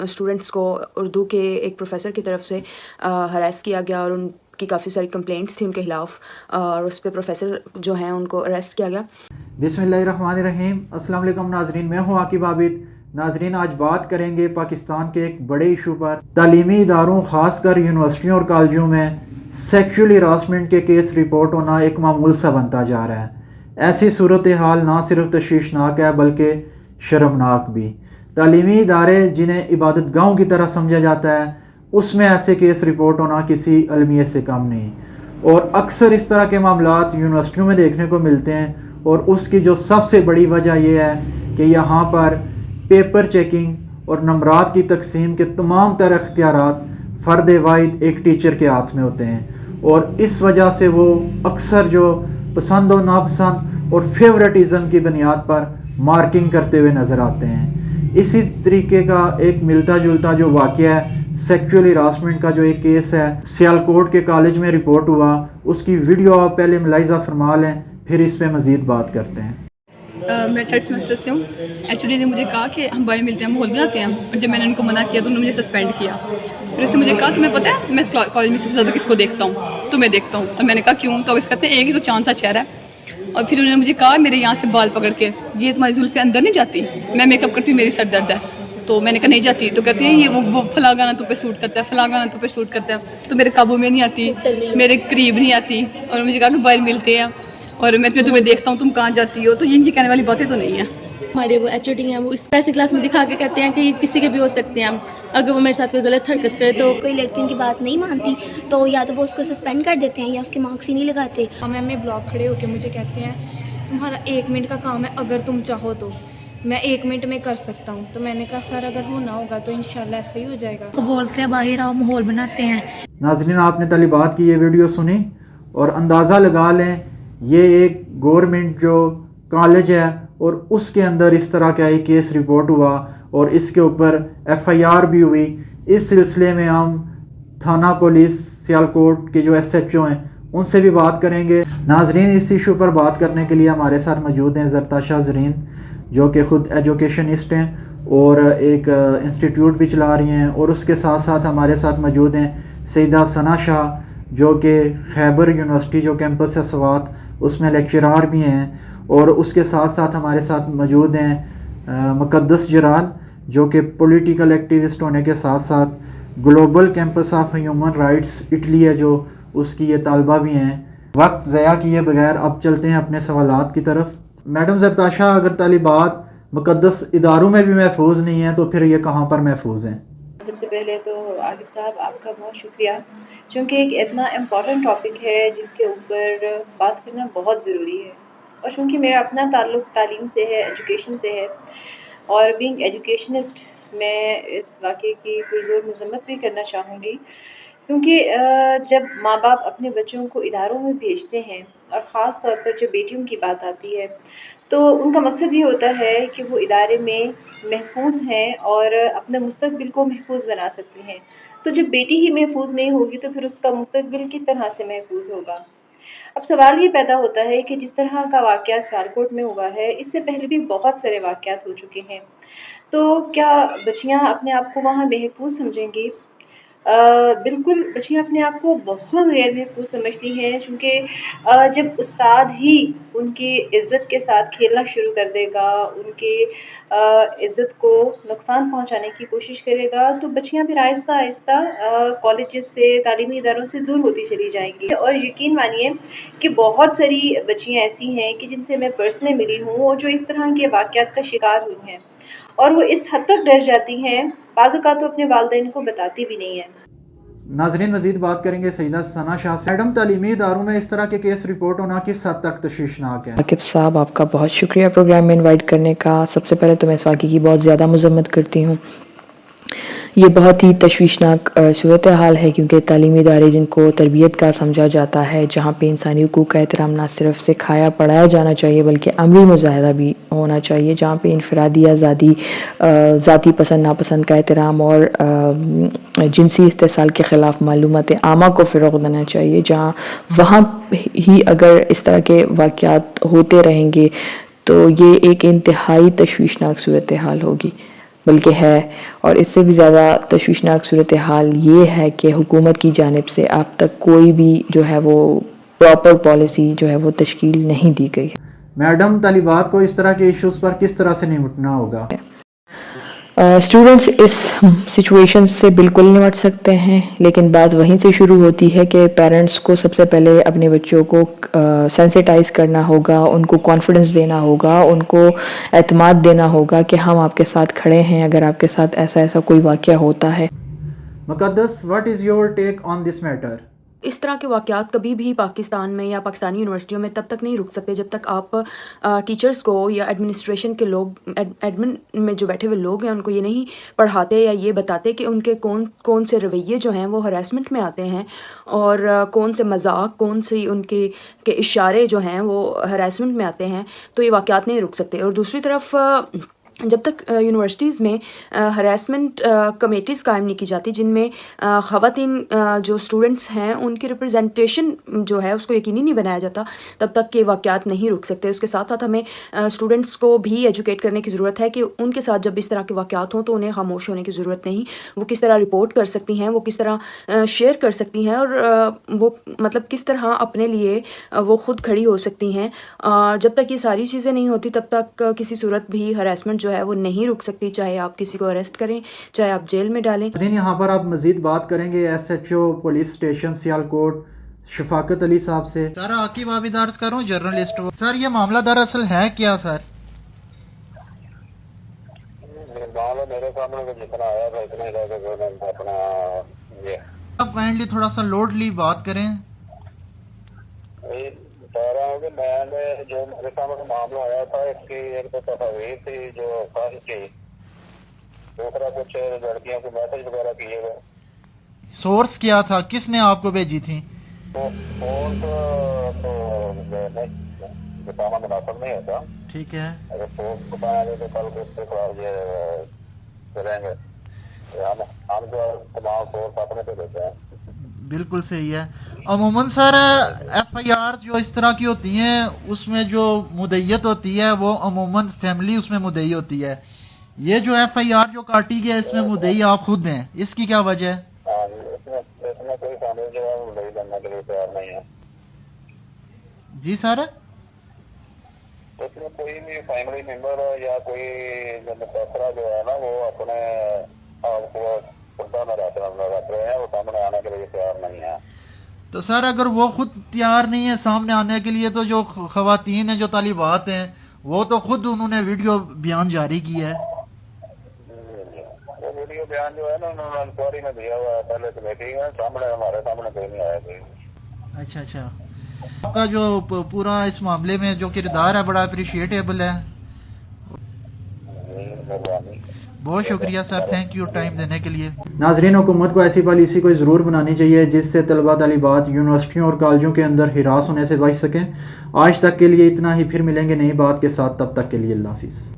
Students को उर्दू के एक प्रोफेसर की तरफ से हरास किया गया और उनकी काफ़ी सारी कंप्लेंट्स थी उनके खिलाफ और उस पर प्रोफेसर जो हैं उनको अरेस्ट किया गया। बिस्मिल्लाहिर्रहमानिर्रहीम। अस्सलाम वालेकुम नाजरीन, मैं हूँ आकिब आबिद। नाजरीन, आज बात करेंगे पाकिस्तान के एक बड़े इशू पर। तालीमी इदारों ख़ासकर यूनिवर्सिटियों और कॉलेजों में सेक्शुअल हरासमेंट के केस रिपोर्ट होना एक मामूल सा बनता जा रहा है। ऐसी सूरत हाल ना सिर्फ तशवीशनाक है बल्कि शर्मनाक भी। तालीमी इदारे जिन्हें इबादत गाहों की तरह समझा जाता है, उसमें ऐसे केस रिपोर्ट होना किसी अलमियत से कम नहीं। और अक्सर इस तरह के मामलात यूनिवर्सिटियों में देखने को मिलते हैं और उसकी जो सबसे बड़ी वजह यह है कि यहाँ पर पेपर चेकिंग और नंबरात की तकसीम के तमाम तर अख्तियारात फ़र्द वाहिद एक टीचर के हाथ में होते हैं और इस वजह से वो अक्सर जो पसंद और नापसंद और फेवरेटिज़म की बुनियाद पर मार्किंग करते हुए नज़र आते हैं। इसी तरीके का एक मिलता जुलता जो वाक़या है सेक्सुअल हरासमेंट का, जो एक केस है सियालकोट के कॉलेज में रिपोर्ट हुआ, उसकी वीडियो आप पहले मुलाहिज़ा फरमा लें, फिर इस पे मज़ीद बात करते हैं। मैं थर्ड सेमेस्टर से हूँ। एक्चुअली ने मुझे कहा कि हम बायो मिलते हैं, माहौल बनाते हैं, और जब मैंने उनको मना किया तो उन्होंने मुझे सस्पेंड किया। फिर उसने मुझे कहा तुम्हें पता है मैं कॉलेज में सबसे ज़्यादा किसको देखता हूँ, तुम्हें देखता हूँ। और मैंने कहा क्यों? तो इस कहते हैं एक ही तो चांद सा चेहरा है। और फिर उन्होंने मुझे कहा मेरे यहाँ से बाल पकड़ के, ये तुम्हारी जुल्फ़ें अंदर नहीं जाती, मैं मेकअप करती हूँ, मेरी सर दर्द है। तो मैंने कहा नहीं जाती। तो कहती है ये वो फला गाना तुम पे सूट करता है, फला गाना तुम पे सूट करता है, तो मेरे काबू में नहीं आती, मेरे करीब नहीं आती। और मुझे कहा कि बाहर मिलते हैं और मैं तुम्हें देखता हूँ, तुम कहाँ जाती हो। तो ये इनकी कहने वाली बातें तो नहीं है। हमारे वो एचओडी हैं, वो इस ऐसी क्लास में दिखा के कहते हैं कि किसी के भी हो सकते हैं, अगर वो मेरे साथ कोई गलत हरकत करे तो। कोई लड़की उनकी बात नहीं मानती तो या तो वो उसको सस्पेंड कर देते हैं या उसके मार्क्स ही नहीं लगाते। मैम में ब्लॉक खड़े होकर मुझे कहते हैं तुम्हारा 1 मिनट का काम है, अगर तुम चाहो तो मैं 1 मिनट में कर सकता हूँ। तो मैंने कहा सर अगर होना होगा तो इंशाल्लाह ऐसे ही हो जाएगा। तो बोलते हैं बाहर आओ, माहौल बनाते हैं। नाज़रीन, आपने तालिबात की ये वीडियो सुनी और अंदाज़ा लगा लें ये एक गवर्नमेंट जो कॉलेज है और उसके अंदर इस तरह का एक केस रिपोर्ट हुआ और इसके ऊपर एफआईआर भी हुई। इस सिलसिले में हम थाना पुलिस सियालकोट के जो एसएचओ हैं उनसे भी बात करेंगे। नाजरीन, इस इशू पर बात करने के लिए हमारे साथ मौजूद हैं ज़रताशा ज़रीन, जो कि ख़ुद एजुकेशनिस्ट हैं और एक इंस्टीट्यूट भी चला रही हैं, और उसके साथ साथ हमारे साथ मौजूद हैं सईदा सना शाह, जो कि खैबर यूनिवर्सिटी जो कैंपस है स्वात, उसमें लेक्चरार भी हैं, और उसके साथ साथ हमारे साथ मौजूद हैं मुक़द्दस जराल, जो कि पॉलिटिकल एक्टिविस्ट होने के साथ साथ global campus of human rights Italy है जो उसकी ये तालबा भी हैं। वक्त ज़या किए बगैर अब चलते हैं अपने सवालात की तरफ। मैडम ज़रताशा, अगर तालिबात मुक़द्दस इदारों में भी महफूज नहीं है तो फिर ये कहाँ पर महफूज हैं? सबसे पहले तो आकिब साहब आपका बहुत शुक्रिया, क्योंकि एक इतना इम्पॉर्टेंट टॉपिक है जिसके ऊपर बात करना बहुत ज़रूरी है। और चूँकि मेरा अपना ताल्लुक़ तालीम से है, एजुकेशन से है, और बीइंग एजुकेशनिस्ट मैं इस वाक़े की पुरज़ोर मज़म्मत भी करना चाहूँगी, क्योंकि जब माँ बाप अपने बच्चों को इदारों में भेजते हैं और ख़ास तौर पर जब बेटियों की बात आती है तो उनका मकसद ये होता है कि वो इदारे में महफूज हैं और अपने मुस्तक़बिल को महफूज बना सकती हैं। तो जब बेटी ही महफूज नहीं होगी तो फिर उसका मुस्तक़बिल किस तरह से महफूज होगा। अब सवाल ये पैदा होता है कि जिस तरह का वाक़या सियालकोट में हुआ है, इससे पहले भी बहुत सारे वाक़यात हो चुके हैं, तो क्या बच्चियाँ अपने आप को वहाँ महफूज समझेंगी? बिल्कुल, बच्चियाँ अपने आप को बहुत गैर महफूज समझती हैं, क्योंकि जब उस्ताद ही उनकी इज़्ज़त के साथ खेलना शुरू कर देगा, उनकी इज़्ज़त को नुकसान पहुंचाने की कोशिश करेगा, तो बच्चियाँ फिर आहिस्ता आहिस्ता कॉलेजेस से, तालीमी इदारों से दूर होती चली जाएंगी। और यकीन मानिए कि बहुत सारी बच्चियाँ ऐसी हैं कि जिनसे मैं पर्सनली मिली हूँ और जो इस तरह के वाक़यात का शिकार हुई हैं, और वो इस हद तक डर जाती हैं, बाज़ औक़ात तो अपने वालिदैन को बताती भी नहीं है। नाज़रीन, मज़ीद बात करेंगे सईदा सना शाह से। मैडम, तालीमी इदारों में इस तरह के केस रिपोर्ट होना किस हद तक तशवीशनाक है? आकिब साहब, आपका बहुत शुक्रिया प्रोग्राम में इनवाइट करने का। सबसे पहले तो मैं इस वाक़े की बहुत ज़्यादा मज़म्मत करती हूँ। ये बहुत ही तशवीशनाक सूरत हाल है, क्योंकि तालीमी इदारे जिनको तरबियत का समझा जाता है, जहाँ पे इंसानी हुकूक का एहतराम ना सिर्फ सिखाया पढ़ाया जाना चाहिए बल्कि अमली मुज़ाहरा भी होना चाहिए, जहाँ पे इनफरादी आज़ादी, ज़ाती पसंद नापसंद का एहतराम और जिनसी इस्तेसाल के ख़िलाफ़ मालूमात आमा को फ़रोग़ देना चाहिए, जहाँ वहाँ ही अगर इस तरह के वाक़यात होते रहेंगे तो ये एक इंतहाई तशवीशनाक सूरत हाल होगी। بلکہ ہے. اور اس سے بھی زیادہ تشویشناک صورتحال یہ ہے کہ حکومت کی جانب سے اب تک کوئی بھی جو ہے وہ پراپر پالیسی جو ہے وہ تشکیل نہیں دی گئی. میڈم، طالبات کو اس طرح کے ایشوز پر کس طرح سے نمٹنا ہوگا؟ اسٹوڈنٹس اس سچویشن سے بالکل نمٹ سکتے ہیں، لیکن بات وہیں سے شروع ہوتی ہے کہ پیرنٹس کو سب سے پہلے اپنے بچوں کو سینسیٹائز کرنا ہوگا، ان کو کانفیڈنس دینا ہوگا، ان کو اعتماد دینا ہوگا کہ ہم آپ کے ساتھ کھڑے ہیں اگر آپ کے ساتھ ایسا کوئی واقعہ ہوتا ہے. Muqaddas, what is your take on this matter? اس طرح کے واقعات کبھی بھی پاکستان میں یا پاکستانی یونیورسٹیوں میں تب تک نہیں رک سکتے جب تک آپ ٹیچرز کو یا ایڈمنسٹریشن کے لوگ، ایڈمن میں جو بیٹھے ہوئے لوگ ہیں، ان کو یہ نہیں پڑھاتے یا یہ بتاتے کہ ان کے کون سے رویے جو ہیں وہ ہراسمنٹ میں آتے ہیں، اور کون سے مذاق، کون سی ان کے اشارے جو ہیں وہ ہراسمنٹ میں آتے ہیں، تو یہ واقعات نہیں رک سکتے. اور دوسری طرف جب تک یونیورسٹیز میں ہراسمنٹ کمیٹیز قائم نہیں کی جاتی جن میں خواتین جو اسٹوڈنٹس ہیں ان کی ریپرزنٹیشن جو ہے اس کو یقینی نہیں بنایا جاتا، تب تک کہ واقعات نہیں رک سکتے. اس کے ساتھ ساتھ ہمیں اسٹوڈنٹس کو بھی ایجوکیٹ کرنے کی ضرورت ہے کہ ان کے ساتھ جب اس طرح کے واقعات ہوں تو انہیں خاموش ہونے کی ضرورت نہیں، وہ کس طرح رپورٹ کر سکتی ہیں، وہ کس طرح شیئر کر سکتی ہیں، اور وہ مطلب کس طرح اپنے لیے وہ خود کھڑی ہو سکتی ہیں. جب تک یہ ساری چیزیں نہیں ہوتی تب تک کسی صورت بھی ہراسمنٹ جو ہے وہ نہیں رک سکتی، چاہے آپ کسی کو اریسٹ کریں، چاہے آپ جیل میں ڈالیں. یہاں پر آپ مزید بات کریں گے S H O police station Sialkot Shafaqat Ali sahab سے. سر عاقب عابد عرض کروں، جرنلسٹ. سر یہ معاملہ دراصل ہے کیا سر؟ میرے سامنے جتنا آیا تھا اتنا ہی اپنا آپ کائنڈلی تھوڑا سا لوڈلی بات کریں. کہہ رہا ہوں کہ میں نے جو میرے سامنے معاملہ آیا تھا اس کی ایک تو تصاویر تھی جو خاص کی، دوسرا کچھ لڑکیوں کو میسج وغیرہ کیے گئے. سورس کیا تھا؟ کس نے آپ کو بھیجی تھی؟ فون تو بتانا مناسب نہیں ہوتا. ٹھیک ہے. اگر سورس بتایا گیا تو کل کو اس کے خلاف یہ کریں گے. ہم جو تمام سورس اپنے پہ دیتے ہیں. بالکل صحیح ہے. عموماً سر ایف آئی آر جو اس طرح کی ہوتی ہیں اس میں جو مدعیت ہوتی ہے وہ عموماً فیملی اس میں مدعی ہوتی ہے. یہ جو ایف آئی آر جو کاٹی گئی اس میں مدعی آپ خود ہیں، اس کی کیا وجہ ہے؟ اس میں کوئی فیملی جو ہے مدعی بننے کے لیے تیار نہیں ہے. جی سر، اس میں کوئی بھی فیملی ممبر یا کوئی متاثرہ جو ہے نا وہ اپنے آپ کو خدا میں رکھ رہے ہیں، وہ سامنے آنے کے لیے تیار نہیں ہے. تو سر اگر وہ خود تیار نہیں ہے سامنے آنے کے لیے تو جو خواتین ہیں، جو طالبات ہیں، وہ تو خود انہوں نے ویڈیو بیان جاری کی ہے. وہ ویڈیو بیان جو ہے نا انہوں نے انکوائری میں دیا ہوا ہے، پہلے کمیٹی میں سامنے، ہمارے سامنے کوئی نہیں آیا کوئی. اچھا. آپ کا جو پورا اس معاملے میں جو کردار ہے بڑا اپریشیٹیبل ہے. بہت شکریہ سر، تھینک یو ٹائم دینے کے لیے. ناظرین، حکومت کو ایسی پالیسی کوئی ضرور بنانی چاہیے جس سے طلبہ طالبات یونیورسٹیوں اور کالجوں کے اندر ہراس ہونے سے بچ سکیں. آج تک کے لیے اتنا ہی، پھر ملیں گے نئی بات کے ساتھ، تب تک کے لیے اللہ حافظ.